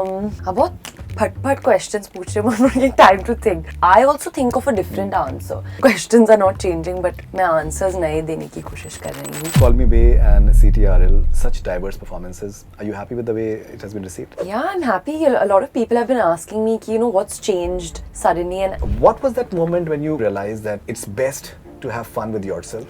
बहुत फट questions पूछ रहे हैं, I'm not time to think. I also think of a different answer. Questions are not changing, but मैं answers नए देने की कोशिश कर रही हूँ. Call Me Bae and CTRL, such diverse performances. Are you happy with the way it has been received? Yeah, I'm happy. A lot of people have been asking me, you know, what's changed suddenly, and What was that moment when you realized that it's best to have fun with yourself?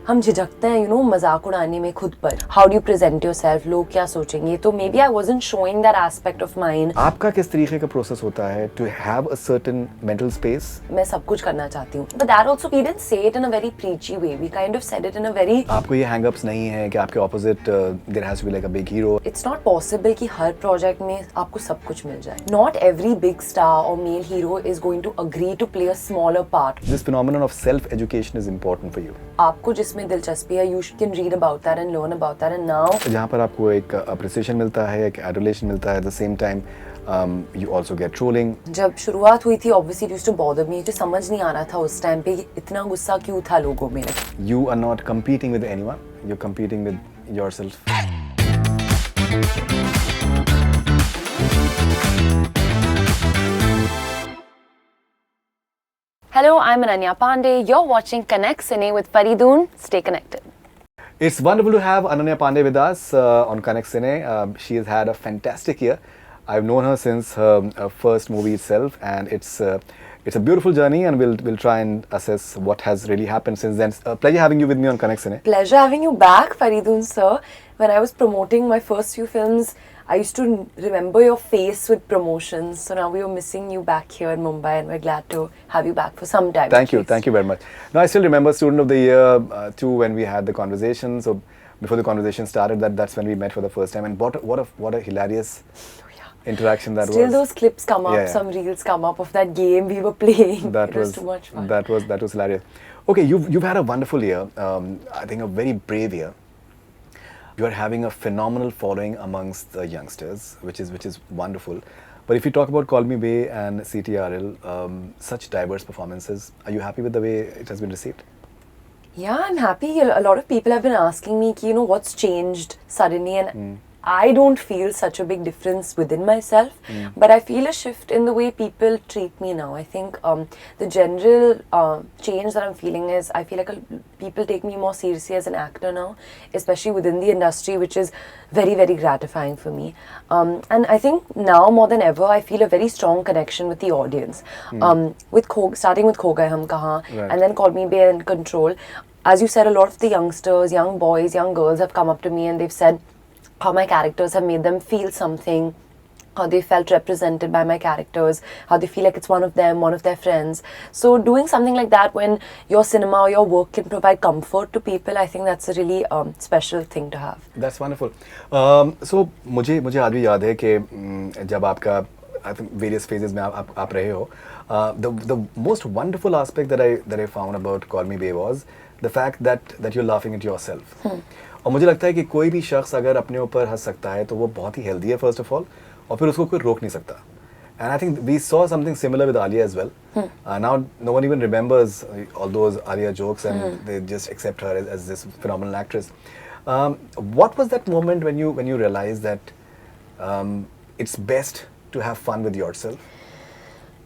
हम झिझकते हैं, you know, मजाक उड़ाने में खुद पर. How do you present yourself? लोग क्या सोचेंगे? तो maybe I wasn't showing that aspect of mine. आपका किस तरीके का प्रोसेस होता है to have a certain mental space? मैं सब कुछ करना चाहती हूँ. But that also we didn't say it in a very preachy way. We kind of said it in a very. आपको ये hang-ups नहीं है कि आपके opposite there has to be like a big hero. It's not possible कि हर project में आपको सब कुछ मिल जाए. Not every big star or male hero is going to agree to play a smaller part. This phenomenon of self-education is important for you. आपको जिसमें दिलचस्पी है, you can read about that and learn about that, and now जहाँ पर आपको एक appreciation मिलता है, एक adulation मिलता है, at the same time you also get trolling. जब शुरुआत हुई थी obviously it used to bother me. मुझे समझ नहीं आ रहा था उस टाइम पे इतना गुस्सा क्यों था लोगों में. You are not competing with anyone. You're competing with yourself. Hello, I'm Ananya Panday. You're watching ConnectCine with Faridoon. Stay connected. It's wonderful to have Ananya Panday with us on ConnectCine. She has had a fantastic year. I've known her since her first movie itself, and it's a beautiful journey, and we'll try and assess what has really happened since then. Pleasure having you with me on ConnectCine. Pleasure having you back, Faridoon sir. When I was promoting my first few films, I used to remember your face with promotions. So now we are missing you back here in Mumbai, and we're glad to have you back for some time. Thank you very much. Now I still remember Student of the Year too, when we had the conversation. So before the conversation started, that's when we met for the first time, and what a hilarious interaction that was. Still those clips come up, some reels come up of that game we were playing. That it was too much fun. That was hilarious. Okay, you've had a wonderful year. I think a very brave year. You are having a phenomenal following amongst the youngsters, which is wonderful. But if you talk about Call Me Bae and CTRL, such diverse performances, are you happy with the way it has been received? Yeah, I'm happy. A lot of people have been asking me, you know, what's changed suddenly, and I don't feel such a big difference within myself, but I feel a shift in the way people treat me now. I think the general change that I'm feeling is I feel like people take me more seriously as an actor now, especially within the industry, which is very, very gratifying for me. And I think now more than ever, I feel a very strong connection with the audience. Starting with Kho Gaye Hum Kahan, and then Call Me Bae and Control. As you said, a lot of the youngsters, young boys, young girls have come up to me and they've said how my characters have made them feel something, how they felt represented by my characters, how they feel like it's one of them, one of their friends. So doing something like that when your cinema or your work can provide comfort to people, I think that's a really special thing to have. That's wonderful. So मुझे आज भी याद है कि जब आपका I think various phases में आप रहे हो, the most wonderful aspect that I found about Call Me Bae was the fact that you're laughing at yourself. और मुझे लगता है कि कोई भी शख्स अगर अपने ऊपर हंस सकता है तो वो बहुत ही हेल्दी है फर्स्ट ऑफ ऑल, और फिर उसको कोई रोक नहीं सकता. And I think we saw something similar with Alia as well. Now no one even remembers all those Alia jokes, and they just accept her as this phenomenal actress. What was that moment when you realized that it's best to have fun with yourself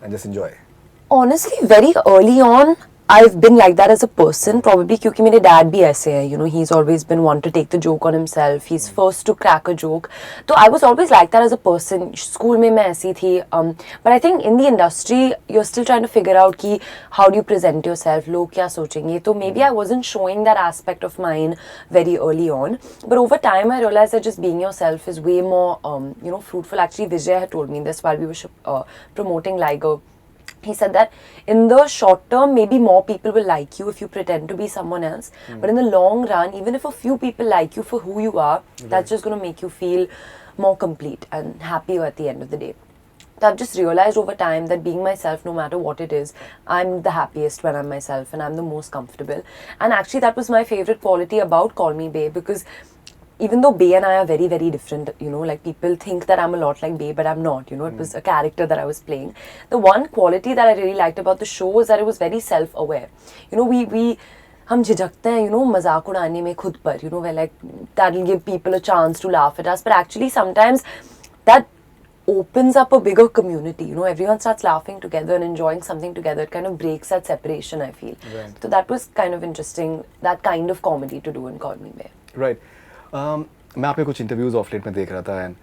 and just enjoy? Honestly, very early on, I've been like that as a person, probably क्योंकि मेरे dad भी ऐसे हैं, you know, he's always been one to take the joke on himself, he's first to crack a joke. So I was always like that as a person. School में मैं ऐसी थी, but I think in the industry, you're still trying to figure out कि how do you present yourself, लोग क्या सोचेंगे. So maybe I wasn't showing that aspect of mine very early on, but over time I realized that just being yourself is way more, fruitful. Actually, Vijay had told me this while we were promoting Liger. He said that in the short term, maybe more people will like you if you pretend to be someone else. But in the long run, even if a few people like you for who you are, that's just going to make you feel more complete and happier at the end of the day. So I've just realized over time that being myself, no matter what it is, I'm the happiest when I'm myself and I'm the most comfortable. And actually, that was my favorite quality about Call Me Bae, because even though Bae and I are very, very different, like people think that I'm a lot like Bae, but I'm not, it was a character that I was playing. The one quality that I really liked about the show was that it was very self-aware. हम झिझकते हैं, मजाक उड़ाने में खुद पर, we're like, that'll give people a chance to laugh at us, but actually sometimes that opens up a bigger community. You know, everyone starts laughing together and enjoying something together. It kind of breaks that separation, I feel. Right. So that was kind of interesting, that kind of comedy to do in Call Me Bae. Right मैं आपके कुछ interviews of late में देख रहा था and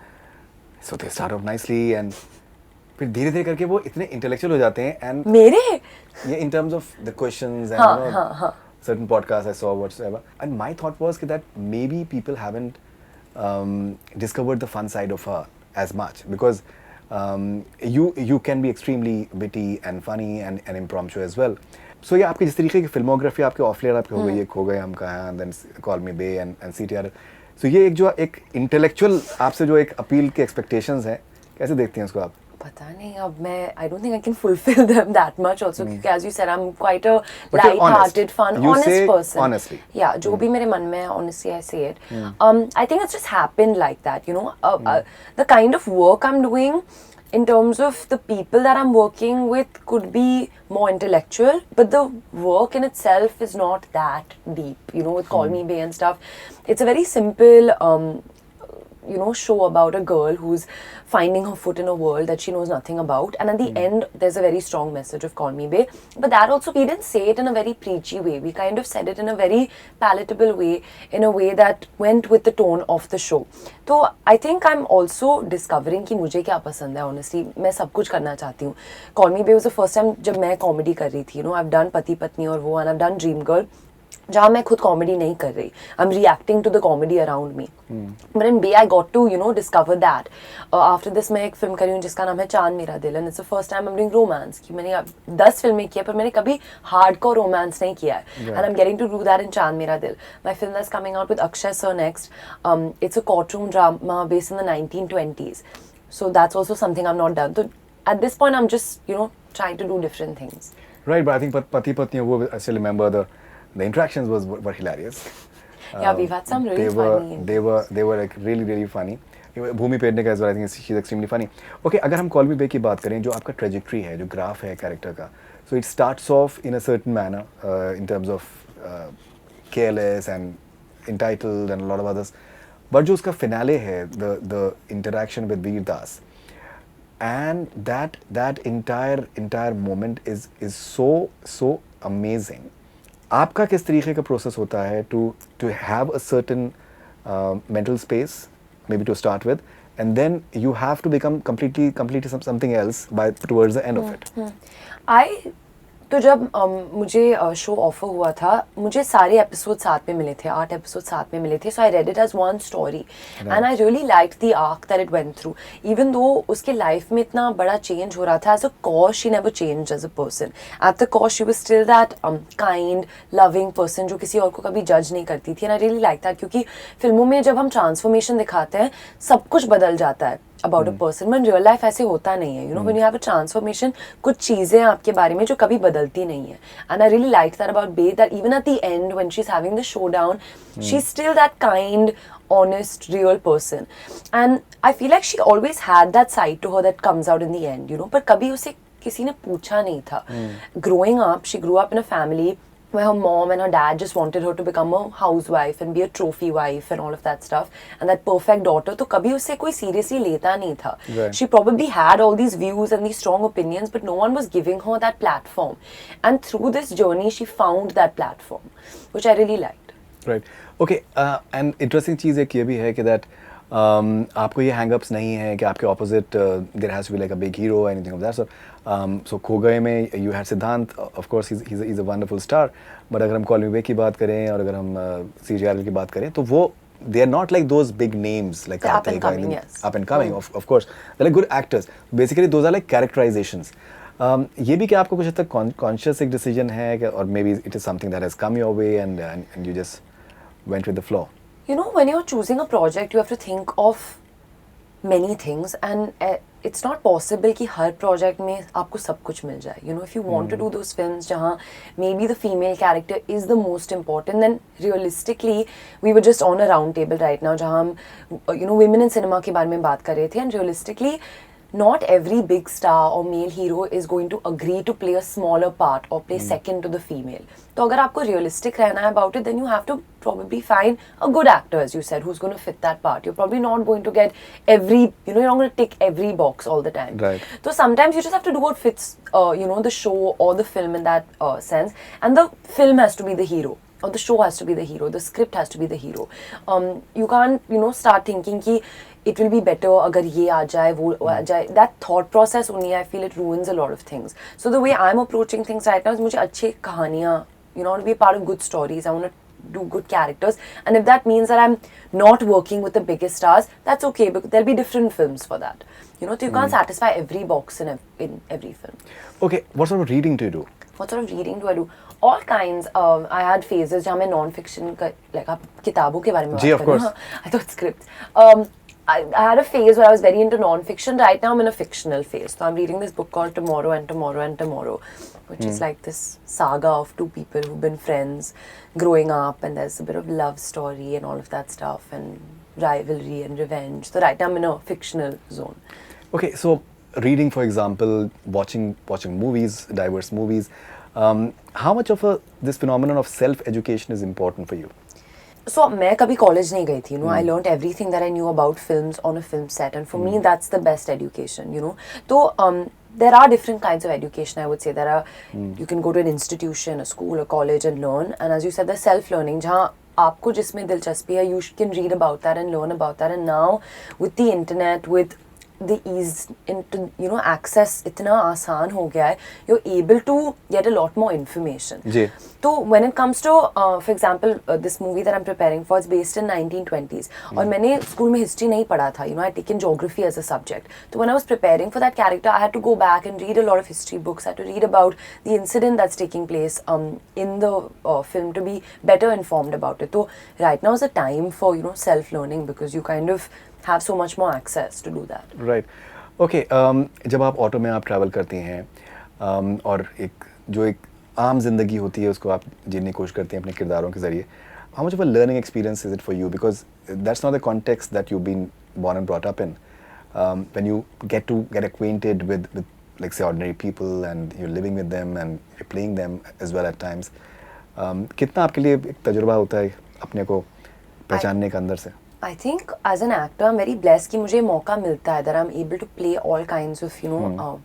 so they start of nicely and फिर धीरे धीरे करके वो इतने इंटेलेक्चुअल हो जाते हैं एंड मेरे ये in terms of the questions and हाँ. certain podcasts I saw whatsoever and my thought was that maybe people haven't discovered the fun side of her as much because you can be extremely witty and funny and impromptu as well. So yeah, आपकी जिस तरीके की filmography आपके of layer आपके हो गई है खो गए हम कहाँ and then Call Me Bae and CTR. So ये एक इंटेलेक्चुअल आपसे जो एक अपील के एक्सपेक्टेशंस हैं कैसे देखती हैं उसको आप? पता नहीं अब मैं I don't think I can fulfill them that much also क्योंकि as you said I'm quite a But you're light-hearted, fun, You honest say person. honestly. Yeah, जो भी मेरे मन में है honestly I say it. I think it's just happened like that, you know. The kind of work I'm doing in terms of the people that I'm working with could be more intellectual, but the work in itself is not that deep, you know, with Call Me Bae and stuff. It's a very simple you know, show about a girl who's finding her foot in a world that she knows nothing about, and at the end there's a very strong message of Call Me Bae, but that also we didn't say it in a very preachy way. We kind of said it in a very palatable way, in a way that went with the tone of the show. So I think I'm also discovering कि मुझे क्या पसंद है. Honestly मैं सब कुछ करना चाहती हूँ. Call Me Bae was the first time जब मैं comedy कर रही थी, you know. I've done पति पत्नी और वो, and I've done Dream Girl जहाँ मैं खुद कॉमेडी नहीं कर रही. I'm reacting to the comedy around me. But in Bay I got to, you know, discover that. After this मैं एक फिल्म करी हूँ जिसका नाम है चांद मेरा दिल, and it's the first time I'm doing romance. कि मैंने 10 फिल्में की है पर मैंने कभी hardcore romance नहीं किया है. And I'm getting to do that in चांद मेरा दिल. My film that's coming out with Akshay sir next. It's a courtroom drama based in the 1920s. So that's also something I'm not done. So at this point I'm just, you know, trying to do different things. Right, but I think Pati Patni wo I still remember the interactions were hilarious. Yeah, we've had some really funny. They were like really funny. Bhumi Pednekar as well, I think she's extremely funny. Okay, अगर हम Call Me Bae की बात करें, जो आपका trajectory है, जो graph है character का, so it starts off in a certain manner in terms of careless and entitled and a lot of others. But जो उसका finale है, the interaction with Veer Das, and that entire moment is so amazing. आपका किस तरीके का process होता है to have a certain mental space maybe to start with and then you have to become completely something else by towards the end of it? तो जब मुझे show offer हुआ था, मुझे सारे एपिसोड साथ में मिले थे, 8 एपिसोड साथ में मिले थे. So I read it as one story and I really like the arc that it went through. Even though उसके लाइफ में इतना बड़ा चेंज हो रहा था, as a cause she never change as a person. At the cause she was still that kind loving person जो किसी और को कभी जज नहीं करती थी. And I really like that क्योंकि फिल्मों में जब हम ट्रांसफॉर्मेशन दिखाते हैं सब कुछ बदल जाता है about a person, but in real life ऐसे होता नहीं है. You know, when you have a transformation, कुछ चीज़ें आपके बारे में जो कभी बदलती नहीं है. And I really liked that about Bae, that even at the end when she's having the showdown, she's still that kind, honest, real person. And I feel like she always had that side to her that comes out in the end, you know. पर कभी उसे किसी ने पूछा नहीं था. Growing up, she grew up in a family where her mom and her dad just wanted her to become a housewife and be a trophy wife and all of that stuff and that perfect daughter. तो कभी उसे कोई seriously लेता नहीं था. Right. She probably had all these views and these strong opinions, but no one was giving her that platform. And through this journey, she found that platform, which I really liked. Right. Okay. And interesting चीज़ एक ये भी है कि that आपको ये hang-ups नहीं है कि आपके opposite there has to be like a big hero or anything of that sort. So खो गए में you had सिद्धांत, of course he's a wonderful star. But अगर हम Call Me Bae की बात करें और अगर हम CGR की बात करें तो वो they are not like those big names like They're up and coming, yes. Up and coming, of course. They're like good actors. Basically those are like characterizations. ये भी क्या आपको कुछ हद तक conscious एक decision है कि or maybe it is something that has come your way and you just went with the flow? You know, when you're choosing a project, you have to think of many things and it's not possible कि हर project में आपको सब कुछ मिल जाए. You know, if you want to do those films जहाँ maybe the female character is the most important, then realistically we were just on a round table right now जहाँ हम you know women in cinema के बारे में बात कर रहे थे and realistically not every big star or male hero is going to agree to play a smaller part or play second to the female. तो अगर आपको realistic रहना है about it, then you have to probably find a good actor, as you said, who's going to fit that part. You're probably not going to get every, you know, you're not going to tick every box all the time. Right. So sometimes you just have to do what fits, you know, the show or the film in that sense. And the film has to be the hero. Or the show has to be the hero, the script has to be the hero. You can't, you know, start thinking कि it will be better अगर ये आ जाए वो आ जाए. That thought process only, I feel it ruins a lot of things. So the way I'm approaching things right now is मुझे अच्छी कहानियाँ, you know, I want to be a part of good stories. I want to do good characters, and if that means that I'm not working with the biggest stars, that's okay, because there'll be different films for that. You know, so you can't satisfy every box in every film. Okay, what sort of reading do you do? What sort of reading do I do? All kinds. I had phases जहाँ मैं non-fiction like आप किताबों के बारे में बात जी, of कर रहे हो, course. हाँ, I thought scripts. I had a phase where I was very into non-fiction. Right now I'm in a fictional phase. So I'm reading this book called Tomorrow and Tomorrow and Tomorrow, which is like this saga of two people who've been friends growing up, and there's a bit of love story and all of that stuff, and rivalry and revenge. So right now I'm in a fictional zone. Okay, so reading, for example, watching movies, diverse movies. How much of this phenomenon of self-education is important for you? So मैं कभी college नहीं गई थी, you know. I learned everything that I knew about films on a film set, and for me that's the best education, you know. So there are different kinds of education, I would say. There are you can go to an institution, a school, a college and learn, and as you said, there's self-learning जहाँ आपको जिसमें दिलचस्पी है, you can read about that and learn about that. And now with the internet, with the ease into, you know, access इतना आसान हो गया है, you're able to get a lot more information. Ji. So when it comes to, for example, this movie that I'm preparing for, it's based in 1920s. और मैंने school में history नहीं पढ़ा था, you know, I had taken geography as a subject. So when I was preparing for that character, I had to go back and read a lot of history books. I had to read about the incident that's taking place in the film to be better informed about it. So right now is a time for, you know, self-learning, because you kind of have so much more access to do that. Right. Okay. जब आप auto में आप travel करती हैं और एक आम जिंदगी होती है उसको आप जीने की कोशिश करती हैं अपने किरदारों के जरिए, how much of a learning experience is it for you? Because that's not the context that you've been born and brought up in. When you get acquainted with like say ordinary people, and you're living with them and you're playing them as well at times, कितना आपके लिए एक तजुर्बा होता है अपने को पहचानने का अंदर से? I think as an actor, I'm very blessed कि मुझे मौका मिलता है that I'm able to play all kinds of, you know,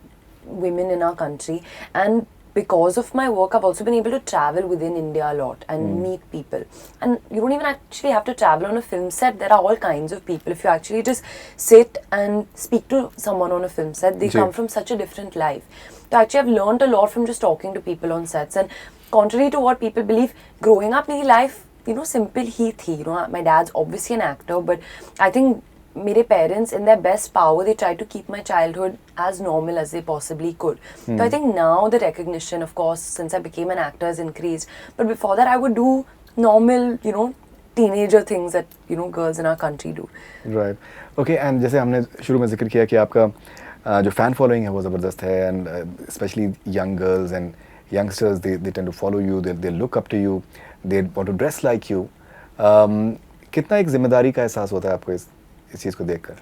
women in our country. And because of my work, I've also been able to travel within India a lot and meet people. And you don't even actually have to travel on a film set. There are all kinds of people. If you actually just sit and speak to someone on a film set, they come from such a different life. So actually, I've learned a lot from just talking to people on sets. And contrary to what people believe, growing up, my life, you know, simple ही थी. You know, my dad's obviously an actor, but I think मेरे parents, in their best power, they tried to keep my childhood as normal as they possibly could. So I think now the recognition, of course, since I became an actor, has increased. But before that, I would do normal, you know, teenager things that, you know, girls in our country do. Right. Okay. And जैसे हमने शुरू में जिक्र किया कि आपका जो fan following है वो ज़बरदस्त है, and especially young girls and youngsters, they tend to follow you, they look up to you, they want to dress like you. कितना एक जिम्मेदारी का एहसास होता है आपको इस चीज़ को देखकर?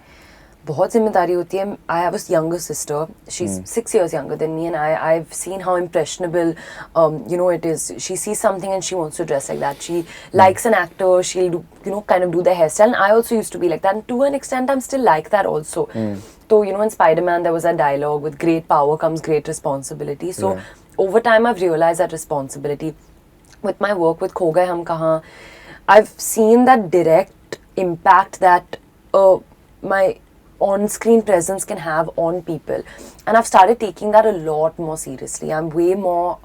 बहुत जिम्मेदारी होती है. I have a younger sister. She's 6 years younger than me, and I've seen how impressionable, you know, it is. She sees something and she wants to dress like that. She likes an actor. She'll do, you know, kind of do the hairstyle. And I also used to be like that. And to an extent, I'm still like that also. So, you know, in Spider-Man, there was a dialogue, with great power comes great responsibility. So over time, I've realized that responsibility. With my work with Kho Gaye Hum Kahan, I've seen that direct impact that my on-screen presence can have on people, and I've started taking that a lot more seriously. I'm way more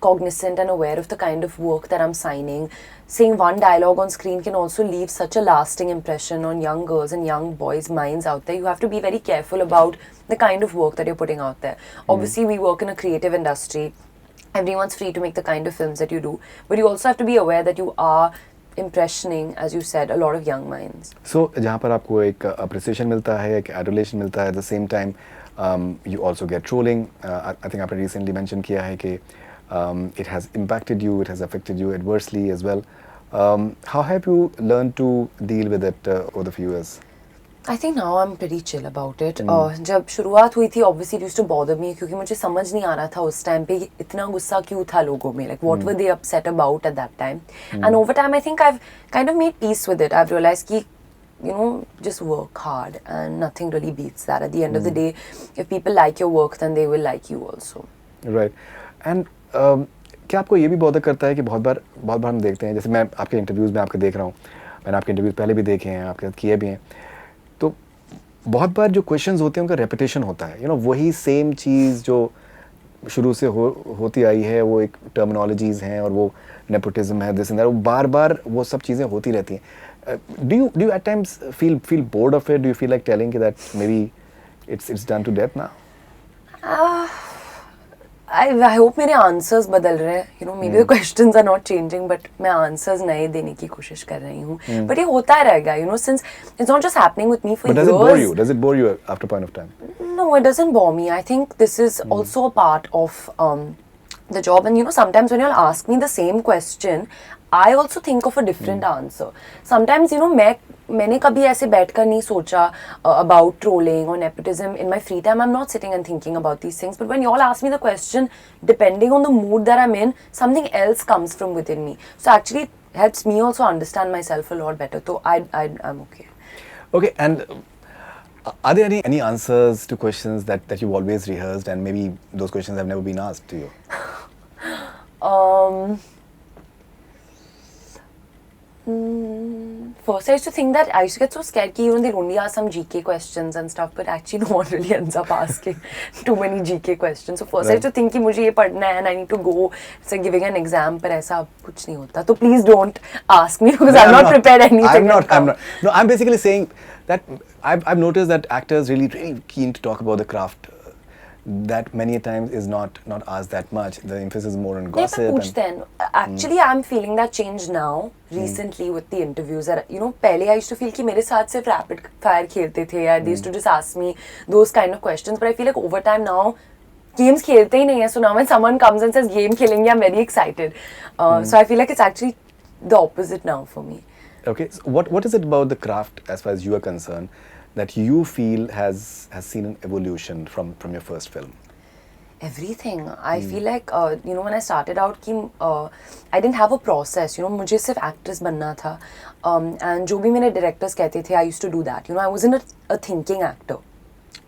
cognizant and aware of the kind of work that I'm signing. Saying one dialogue on screen can also leave such a lasting impression on young girls and young boys' minds out there. You have to be very careful about the kind of work that you're putting out there. Obviously, we work in a creative industry. Everyone's free to make the kind of films that you do, but you also have to be aware that you are impressioning, as you said, a lot of young minds. So जहाँ पर आपको एक appreciation मिलता है, एक adulation मिलता है, at the same time you also get trolling. I think आपने recently mentioned किया है कि it has impacted you, it has affected you adversely as well. How have you learned to deal with it over the few years? I think now I'm pretty chill about it. जब शुरुआत हुई थी, obviously it used to bother me क्योंकि मुझे समझ नहीं आ रहा था उस टाइम पे इतना गुस्सा क्यों था लोगों में, like what were they upset about at that time. And over time I think I've kind of made peace with it. I've realized कि just work hard and nothing really beats that. At the end of the day, if people like your work, then they will like you also. Right. And क्या आपको ये भी bother करता है कि बहुत बार हम देखते हैं, जैसे मैं आपके इंटरव्यूज़ में आपके देख रहा हूँ, मैंने आपके इंटरव्यूज़ पहले भी देखे हैं, आपके साथ किए भी हैं, तो बहुत बार जो क्वेश्चंस होते हैं उनका रेपिटेशन होता है, वही सेम चीज़ जो शुरू से होती आई है, वो एक टर्मिनोलॉजीज़ हैं और वो नेपोटिज्म है, दिस एंड दैट, वो बार बार वो सब चीज़ें होती रहती हैं. Do you at times feel bored of it? Do you feel like telling that maybe it's done to death now? I hope मेरे आंसर्स बदल रहे हैं, maybe the questions are not changing, but मैं answers नए देने की कोशिश कर रही हूँ. But ये होता रहेगा, since it's not just happening with me for years. But does it bore you? Does it bore you after a point of time? No, it doesn't bore me. I think this is also a part of the job, and sometimes when you'll ask me the same question, I also think of a different answer. Sometimes मैंने कभी ऐसे बैठकर नहीं सोचा about trolling or nepotism. In my free time, I'm not sitting and thinking about these things. But when you all ask me the question, depending on the mood that I'm in, something else comes from within me. So actually, it helps me also understand myself a lot better. So I'm okay. Okay, and are there any answers to questions that you've always rehearsed, and maybe those questions have never been asked to you? First, I used to think that I used to get so scared that they'll only ask some GK questions and stuff, but actually no one really ends up asking too many GK questions. So first, I used to think that मुझे ये पढ़ना है and I need to go giving an exam, पर ऐसा कुछ नहीं होता. So please don't ask me because I'm not prepared anything. I'm not. No, I'm basically saying that I've noticed that actors really keen to talk about the craft. That many times is not asked that much. The emphasis is more on gossip. Actually, I'm feeling that change now recently with the interviews. That पहले I used to feel कि मेरे साथ सिर्फ rapid fire खेलते थे. They used to just ask me those kind of questions. But I feel like over time now, games खेलते ही नहीं है. So now when someone comes and says game खेलेंगे, I'm very excited. So I feel like it's actually the opposite now for me. Okay, so what is it about the craft, as far as you are concerned, that you feel has seen an evolution from your first film? Everything. I feel like when I started out I didn't have a process. मुझे सिर्फ actress बनना था. And जो भी मेरे directors कहते थे, I used to do that. I wasn't a thinking actor.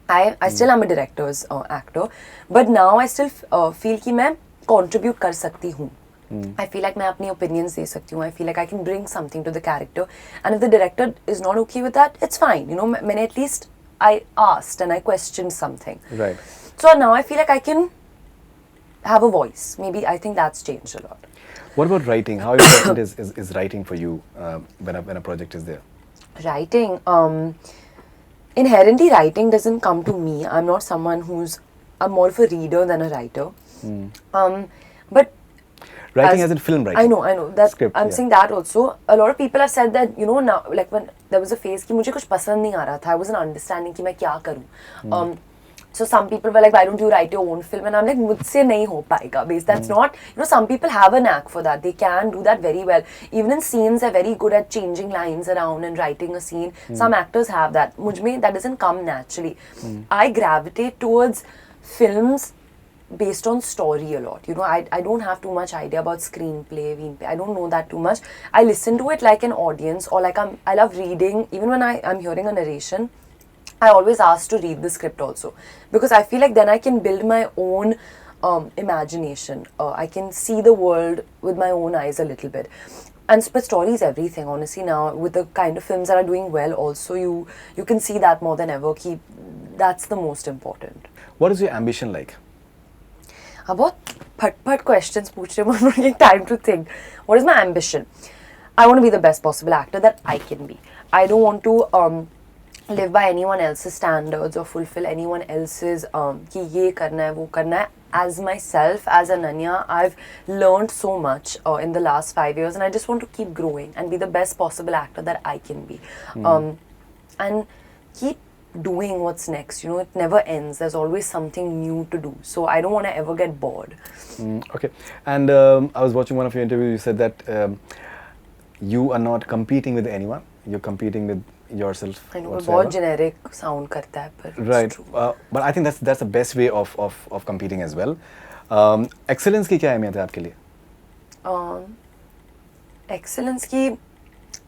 I still am a director's actor, but now I still feel कि मैं contribute कर सकती हूँ. I feel like मैं अपनी opinions दे सकती हूँ. I feel like I can bring something to the character, and if the director is not okay with that, it's fine. मैंने at least I asked and I questioned something. Right. So now I feel like I can have a voice. Maybe I think that's changed a lot. What about writing? How important is writing for you when a project is there? Writing. Inherently, writing doesn't come to me. I'm not someone I'm more of a reader than a writer. But writing as in film writing. I know. That Script, I'm saying that also. A lot of people have said that, now, like when there was a phase कि मुझे कुछ पसंद नहीं आ रहा था. I wasn't understanding कि मैं क्या करूँ. So some people were like, why don't you write your own film? And I'm like, मुझसे नहीं हो पाएगा. Because that's not, some people have a knack for that. They can do that very well. Even in scenes, they're very good at changing lines around and writing a scene. Some actors have that. मुझमें that doesn't come naturally. I gravitate towards films based on story a lot. I don't have too much idea about screenplay. I don't know that too much. I listen to it like an audience, or like I love reading. Even when I'm hearing a narration, I always ask to read the script also, because I feel like then I can build my own imagination. I can see the world with my own eyes a little bit. But story is everything, honestly. Now with the kind of films that are doing well, also you can see that more than ever. That's the most important. What is your ambition like? बहुत फट questions पूछ रहे हैं, मुझे time to think. What is my ambition? I want to be the best possible actor that I can be. I don't want to live by anyone else's standards or fulfill anyone else's कि ये करना है वो करना है. As myself, as Ananya, I've learned so much in the last 5 years, and I just want to keep growing and be the best possible actor that I can be. And keep doing what's next. It never ends. There's always something new to do. So I don't want to ever get bored. Okay. And I was watching one of your interviews. You said that you are not competing with anyone. You're competing with yourself I know, whatsoever. बहुत generic sound करता है पर it's Right. true. But I think that's the best way of competing as well. Excellence की क्या अहमियत है आपके लिए? Excellence की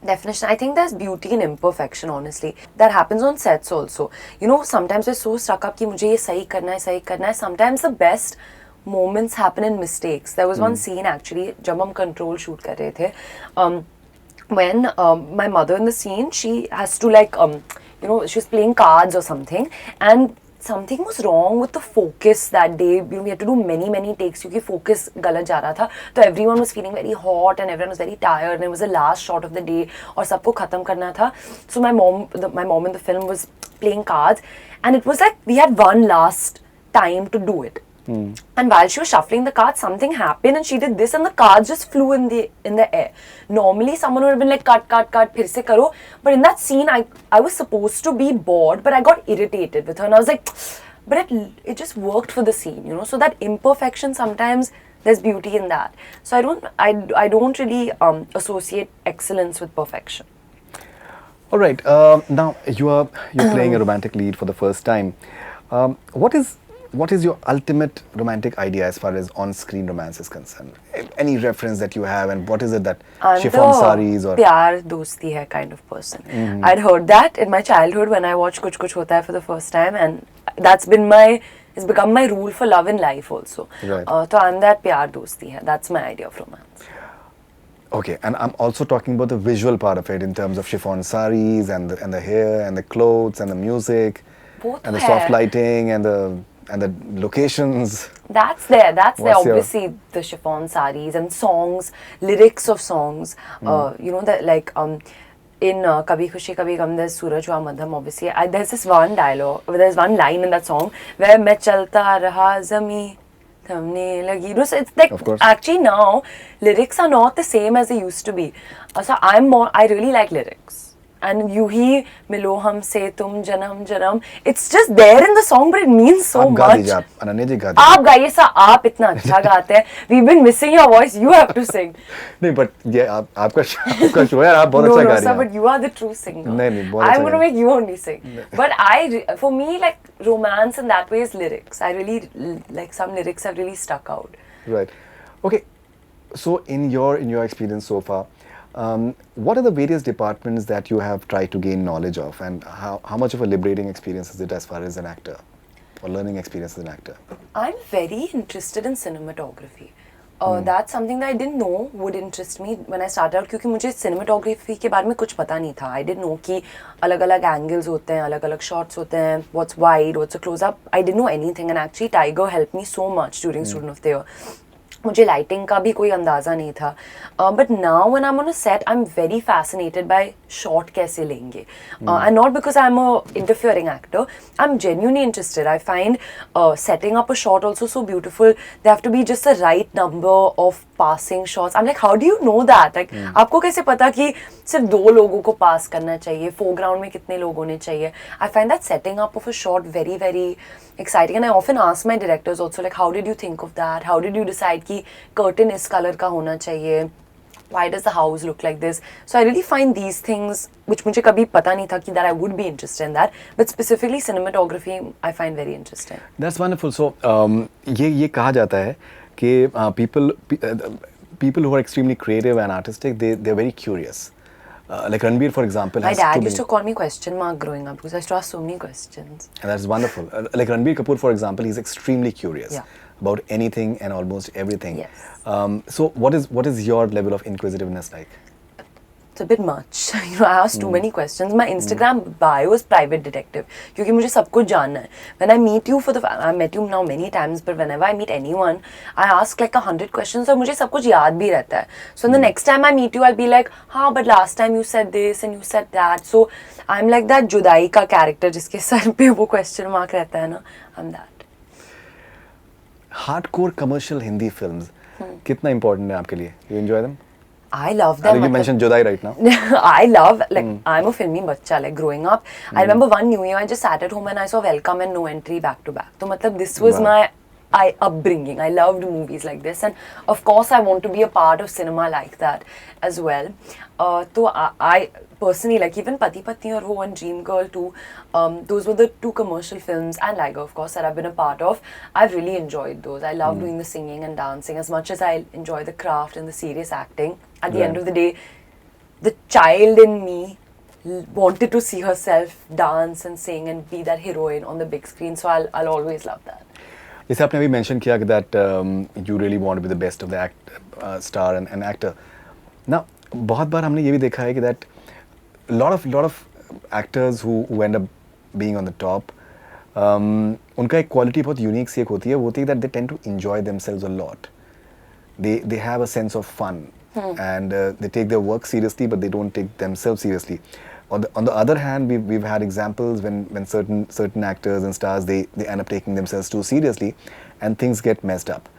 definition, I think there's beauty in imperfection, honestly. That happens on sets also. You know, sometimes we're so stuck up कि मुझे ये सही करना है, सही करना है. Sometimes the best moments happen in mistakes. There was one scene actually जब हम control shoot कर रहे थे. When my mother in the scene, she has to like you know, she was playing cards or something, and something was wrong with the focus that day. You know, we had to do many takes क्योंकि focus गलत जा रहा था. तो everyone was feeling very hot and everyone was very tired, and it was the last shot of the day और सबको खत्म करना था. So my mom in the film was playing cards, and it was like we had one last time to do it. And while she was shuffling the cards, something happened and she did this and the cards just flew in the air. Normally someone would have been like cut फिर से करो, but in that scene I was supposed to be bored, but I got irritated with her and I was like, but it just worked for the scene, you know. So that imperfection, sometimes there's beauty in that. So I don't really associate excellence with perfection. All right. Now you're playing a romantic lead for the first time. What is your ultimate romantic idea as far as on-screen romance is concerned? Any reference that you have, and what is it that chiffon saris or प्यार दोस्ती है kind of person. I'd heard that in my childhood when I watched कुछ कुछ होता है for the first time, and it's become my rule for love in life also. Right. So I'm that प्यार दोस्ती है. That's my idea of romance. Okay, and I'm also talking about the visual part of it in terms of chiffon saris and the hair and the clothes and the music Both and the है. soft lighting and the locations. That's there. What's your- Obviously the chiffon saris and songs, lyrics of songs. You know that like in Kabhi Khushi Kabhi Gum, there's Suraj Hua Madham. Obviously, there's this one dialogue. There's one line in that song where मैं चलता रहा ज़मीं थमने लगी. You know, so it's like Of course. actually now lyrics are not the same as they used to be. So I really like lyrics. And Yuhi Milo Humse Tum Janam Janam. It's just there in the song, but it means so आप गा much. दीजिए, आप अनन्या जी गा दीजिए. आप गाइए सा, आप इतना अच्छा गाते हैं. We've been missing your voice. You have to sing. नहीं, but ये आपका शो है, आप बहुत No, अच्छा no, गा रही sir, हैं. but you are the true singer. नहीं, बहुत I'm अच्छा going to गा make you only sing. But for me, like, romance in that way is lyrics. I really, like, some lyrics have really stuck out. Right. Okay. So in your experience so far, what are the various departments that you have tried to gain knowledge of, and how much of a liberating experience is it as far as an actor, or learning experience as an actor? I'm very interested in cinematography. That's something that I didn't know would interest me when I started out, क्योंकि मुझे cinematography के बारे में कुछ पता नहीं था. I didn't know कि अलग-अलग angles होते हैं, अलग-अलग shots होते हैं, what's wide, what's a close-up. I didn't know anything, and actually Tiger helped me so much during Student of the Year. मुझे लाइटिंग का भी कोई अंदाज़ा नहीं था. But now when I am on a set I am very fascinated by shot कैसे लेंगे, and not because I am a interfering actor. I am genuinely interested. I find setting up a shot also so beautiful. They have to be just the right number of passing shots. I'm like, how do you know that? Like, आपको कैसे पता कि सिर्फ 2 लोगों को पास करना चाहिए, foreground में कितने लोग होने चाहिए? I find that setting up of a shot very, very exciting, and I often ask my directors also, like, how did you think of that? How did you decide कि curtain इस color का होना चाहिए? Why does the house look like this? So I really find these things, which मुझे कभी पता नहीं था कि that I would be interested in that, but specifically cinematography I find very interesting. That's wonderful. So ये कहा जाता है कि people who are extremely creative and artistic, they're very curious. Like Ranbir, for example, My has dad to used to call me question mark growing up because I used to ask so many questions. And that's wonderful. Like Ranbir Kapoor, for example, he's extremely curious about anything and almost everything. Yes. So what is your level of inquisitiveness like? It's a bit much. You know, I ask too many questions. My Instagram bio is private detective क्योंकि मुझे सब कुछ जानना है. When I meet you I met you now many times, but whenever I meet anyone, I ask like 100 questions और मुझे सब कुछ याद भी रहता है. So the next time I meet you, I'll be like, हाँ, but last time you said this and you said that. So I'm like that जुदाई का character जिसके सर पे वो question mark रहता है ना. I'm that. Hardcore commercial Hindi films कितना important है आपके लिए? You enjoy them? I love I them. think you mentioned Jodai right now. I love, like, I'm a filmy bachcha, like, growing up. I remember one New Year, I just sat at home and I saw Welcome and No Entry back to back. So, matlab, this was Wow. my upbringing. I loved movies like this, and of course I want to be a part of cinema like that as well. So I personally, like even Pati Patni aur Wo and Dream Girl too, those were the two commercial films, and Liger of course, that I've been a part of. I've really enjoyed those. I love doing the singing and dancing as much as I enjoy the craft and the serious acting. At the end of the day, the child in me wanted to see herself dance and sing and be that heroine on the big screen, so I'll always love that. जैसे आपने अभी mention किया कि that you really want to be the best of the star and actor ना बहुत बार हमने ये भी देखा है कि that lot of actors who end up being on the top उनका एक क्वालिटी बहुत यूनिक सी एक होती है, वो होती है that they tend to enjoy themselves a lot. They have a sense of fun and they take their work seriously, but they don't take themselves seriously. On the other hand, we've had examples when certain actors and stars they end up taking themselves too seriously, and things get messed up.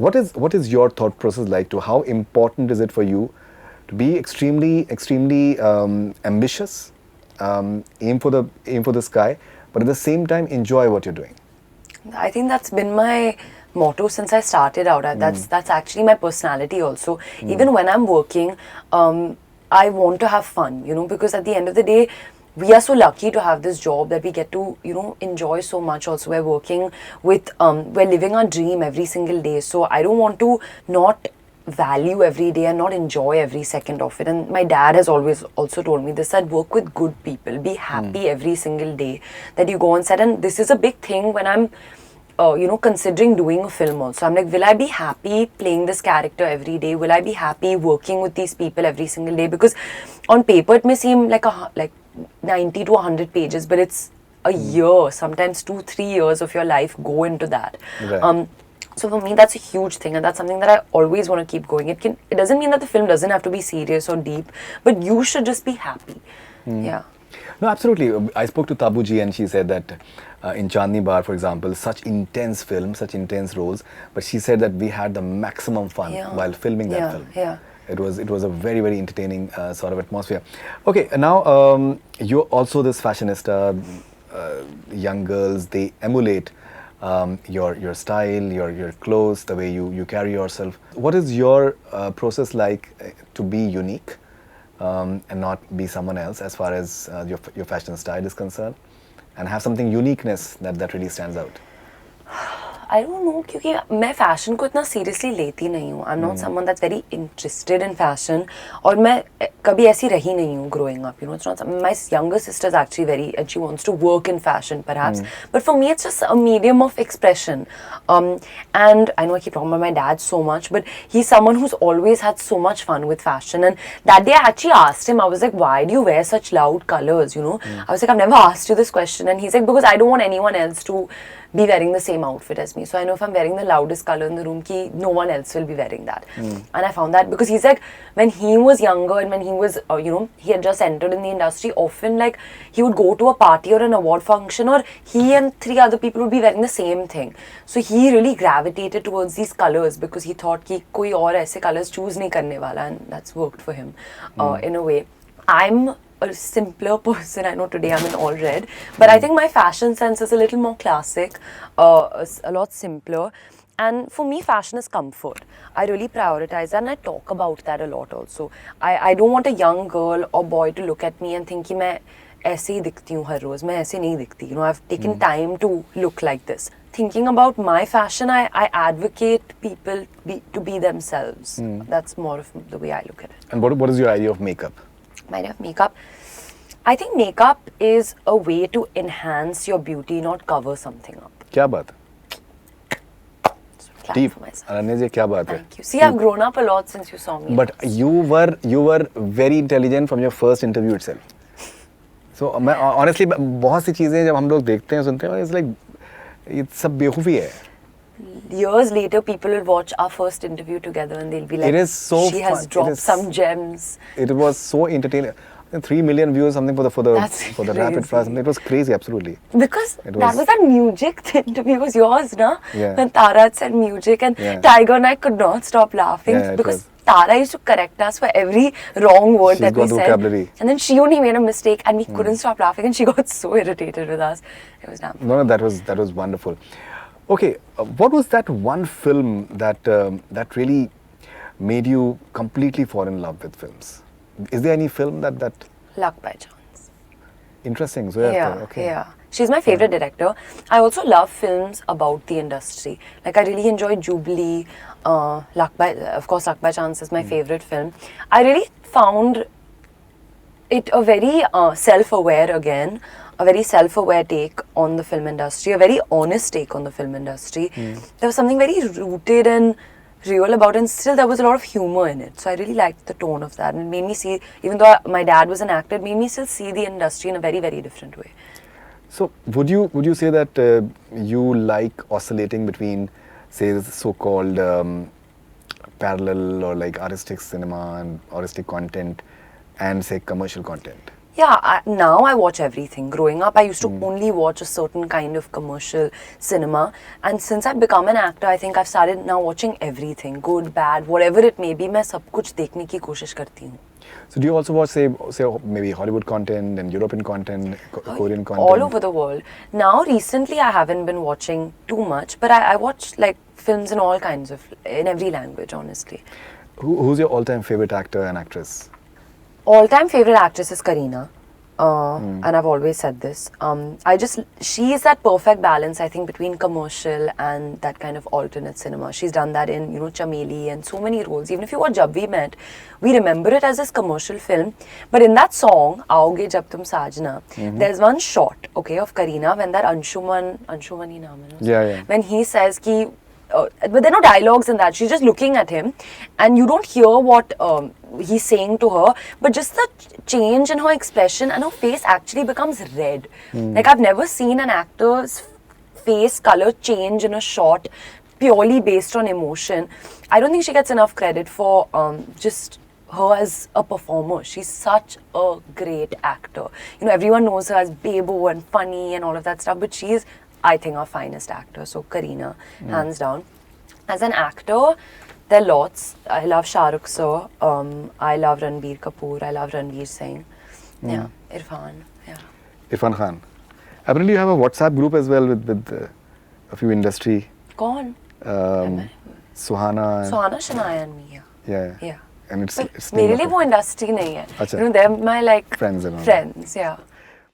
What is your thought process like to how important is it for you to be extremely ambitious, aim for the sky, but at the same time enjoy what you're doing? I think that's been my motto since I started out. That's actually my personality also. Even when I'm working, I want to have fun, you know, because at the end of the day, we are so lucky to have this job that we get to, you know, enjoy so much also. We're working with, we're living our dream every single day. So I don't want to not value every day and not enjoy every second of it. And my dad has always also told me this, that work with good people, be happy every single day that you go on set. And this is a big thing when I'm you know, considering doing a film also. I'm like, will I be happy playing this character every day? Will I be happy working with these people every single day? Because on paper it may seem like 90 to 100 pages, but it's a year, sometimes 2-3 years of your life go into that. Right. So for me, that's a huge thing, and that's something that I always want to keep going. It doesn't mean that the film doesn't have to be serious or deep, but you should just be happy. Yeah. No, absolutely. I spoke to Tabu ji and she said that in Chandni Bar, for example, such intense films, such intense roles, but she said that we had the maximum fun while filming that film. Yeah. It was a very, very entertaining sort of atmosphere. Okay, now you're also this fashionista. Young girls, they emulate your style, your clothes, the way you carry yourself. What is your process like to be unique and not be someone else as far as your fashion style is concerned, and have something uniqueness that really stands out? I don't know, क्योंकि मैं fashion को इतना seriously लेती नहीं हूँ. I'm not someone that's very interested in fashion, और मैं कभी ऐसी रही नहीं हूँ growing up. You know, it's not. My younger sister is actually very, and she wants to work in fashion perhaps. But for me, it's just a medium of expression. And I know I keep talking about my dad so much, but he's someone who's always had so much fun with fashion. And that day I actually asked him, I was like, why do you wear such loud colors? You know, I was like, I've never asked you this question, and he's like, because I don't want anyone else to be wearing the same outfit as me. So I know if I'm wearing the loudest color in the room, no one else will be wearing that. And I found that because he's like, when he was younger and when he was, you know, he had just entered in the industry, often like he would go to a party or an award function, or he and 3 other people would be wearing the same thing. So he really gravitated towards these colors because he thought कि कोई और ऐसे colors choose नहीं करने वाला, and that's worked for him in a way. I'm a simpler person. I know today I'm in all red, but I think my fashion sense is a little more classic, a lot simpler. And for me, fashion is comfort. I really prioritize that, and I talk about that a lot also. I don't want a young girl or boy to look at me and think कि मैं ऐसे ही दिखती हूँ हर रोज, मैं ऐसे नहीं दिखती. You know, I've taken time to look like this. Thinking about my fashion, I advocate people to be themselves. That's more of the way I look at it. And what is your idea of makeup? My idea of makeup, I think makeup is a way to enhance your beauty, not cover something up. क्या बात है? Clap Deep. for myself. Ananya ji, क्या बात है? Thank you. See, I've grown up a lot since you saw me. But you were very intelligent from your first interview itself. So मैं honestly बहुत सी चीजें जब हम लोग देखते हैं सुनते हैं, it's like ये सब बेवकूफ़ी है. Years later, people will watch our first interview together and they'll be like, It is so she fun. has dropped some gems. It was so entertaining. 3 million views something for the That's rapid fire. It was crazy, absolutely. Because that was that music interview was yours, na? Yeah. When Tara had said music, and Yeah. Tiger and I could not stop laughing Yeah, it because was. Tara used to correct us for every wrong word She's that we got the said. vocabulary. And then she only made a mistake and we couldn't stop laughing, and she got so irritated with us. It was damn. No, that was wonderful. Okay, what was that one film that really made you completely fall in love with films? Is there any film that Luck by Chance. interesting? So okay. Yeah. She's my favorite director. I also love films about the industry. Like I really enjoy Jubilee. Of course, Luck by Chance is my favorite film. I really found it a very self-aware again, a very self-aware take on the film industry, a very honest take on the film industry. There was something very rooted and real about it, and still there was a lot of humor in it. So I really liked the tone of that, and it made me see, even though my dad was an actor, it made me still see the industry in a very, very different way. So would you say that you like oscillating between, say, the so-called parallel or like artistic cinema and artistic content, and say commercial content? Yeah, now I watch everything. Growing up, I used to only watch a certain kind of commercial cinema. And since I've become an actor, I think I've started now watching everything. Good, bad, whatever it may be, मैं सब कुछ देखने की कोशिश करती हूँ. So do you also watch, say maybe Hollywood content and European content, Korean content? All over the world. Now, recently, I haven't been watching too much, but I watch like films in all kinds of, in every language, honestly. Who's your all-time favorite actor and actress? All-time favorite actress is Kareena, and I've always said this. She is that perfect balance, I think, between commercial and that kind of alternate cinema. She's done that in, Chameli and so many roles. Even if you watch Jab We Met, we remember it as this commercial film. But in that song, Aoge Jab Tum Sajna, there's one shot, okay, of Kareena when that Anshuman hi naam hai na Yeah. when he says ki, but there are no dialogues in that. She's just looking at him, and you don't hear what he's saying to her, but just the change in her expression, and her face actually becomes red. Like I've never seen an actor's face color change in a shot purely based on emotion. I don't think she gets enough credit for just her as a performer. She's such a great actor. Everyone knows her as Bebo and funny and all of that stuff, but she is, I think, our finest actor. So Kareena, hands down. As an actor, there are lots. I love Shah Rukh sir. I love Ranbir Kapoor. I love Ranveer Singh. Yeah, Irfan. Yeah. Irfan Khan. Apparently, you have a WhatsApp group as well with a few industry. Kaun? Suhana. Suhana, Shania and me. Yeah. Yeah. And it's मेरे लिए वो industry नहीं है. अच्छा. They're my like Friends and all. Friends, yeah.